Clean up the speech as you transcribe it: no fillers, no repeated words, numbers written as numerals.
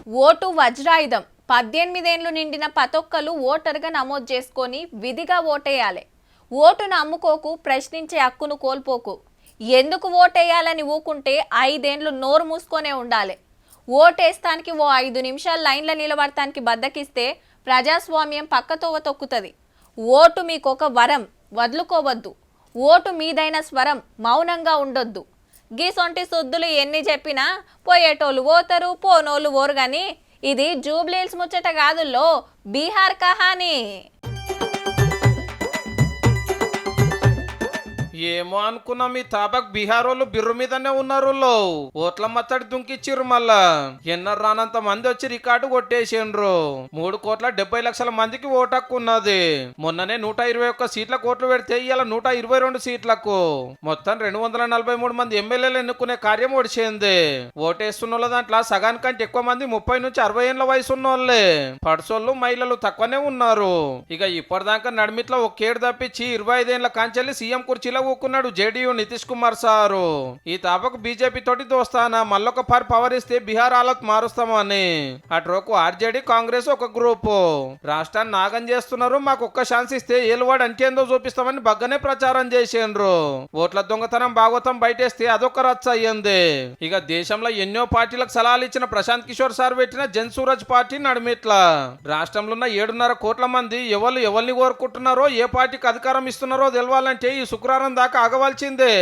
Vote వజ్రాయుధం. 18 ఏళ్లు నిండిన ప్రతొక్కరు ఓటరుగా నమోదు చేసుకొని విధిగా ఓటేయాలి. ఓటును అమ్ముకోకు, ప్రశ్నించే హక్కును కోల్పోకు. ఎందుకు ఓటేయాలని ఊకుంటే 5 ఏళ్లు నోరు మూసుకొనే ఉండాలి. ఓటేస్తానికి ఓ 5 నిమిషాలు లైన్లో నిలబడటానికి బద్దకిస్తే ప్రజాస్వామ్యం పక్కతోవ తొక్కుతుంది. ఓటు మీకొక వరం, వదులుకోవద్దు. ఓటు మీదైన స్వరం, మౌనంగా ఉండొద్దు. గీసొంటి సుద్దులు ఎన్ని చెప్పినా పోయేటోళ్ళు పోతారు, పోనోళ్ళు పోరు. కానీ ఇది జూబ్లీహిల్స్ ముచ్చట కాదుల్లో, బీహార్ కహానీ. ఏమో అనుకున్నా మీ తాబక్ బీహార్ వాళ్ళు బిర్రు మీదనే ఉన్నారు. ఓట్ల మత్తడి దుంకిచ్చిర్రు. మళ్ళా ఎన్నర్ రానంత మంది వచ్చి రికార్డు కొట్టేసిండ్రు. 3,70,00,000 మందికి ఓటు హక్కు ఉన్నది. మొన్ననే 121 సీట్లకు ఓట్లు పెడితే ఇవాళ 122 సీట్లకు మొత్తం 243 మంది ఎమ్మెల్యేలు ఎన్నుకునే కార్యం ఒడిచింది. ఓటేస్తున్న దాంట్లో సగానికంటే ఎక్కువ మంది 30 నుంచి 60 ఏళ్ల వయసు ఉన్నోళ్లే. పడుసోళ్ళు, మహిళలు తక్కువనే ఉన్నారు. ఇక ఇప్పటిదాకా నడిమిట్లో ఒకేడు తప్పించి 25 ఏళ్ల కాంచెల్లి సీఎం కుర్చీలో ఊకున్నాడు జేడీయూ నితీష్ కుమార్ సారు. ఈ తాపకు బీజేపీ తోటి దోస్తానా మళ్ళొక పవర్ ఇస్తే బీహార్ హాలత్ మారుస్తామని. అటురోకు ఆర్జేడీ, కాంగ్రెస్ ఒక గ్రూపు రాష్ట్రాన్ని నాగం చేస్తున్నారు. మాకు ఒక్క ఛాన్స్ ఇస్తే ఏలువాడు అంటేందో చూపిస్తామని బగ్గనే ప్రచారం చేసిండ్రు. ఓట్ల దొంగతనం భాగవతం బయటేస్తే అదొక రచ్చ అయ్యింది. ఇక దేశంలో ఎన్నో పార్టీలకు సలహాలు ఇచ్చిన ప్రశాంత్ కిషోర్ సార్ పెట్టిన జన్ సూరజ్ పార్టీ నడిమిట్లా రాష్ట్రంలో ఉన్న 7.5 కోట్ల మంది ఎవరిని కోరుకుంటున్నారో, ఏ పార్టీకి అధికారం ఇస్తున్నారో తెలవాలంటే ఈ శుక్రవారం దాకా ఆగవలసిందే.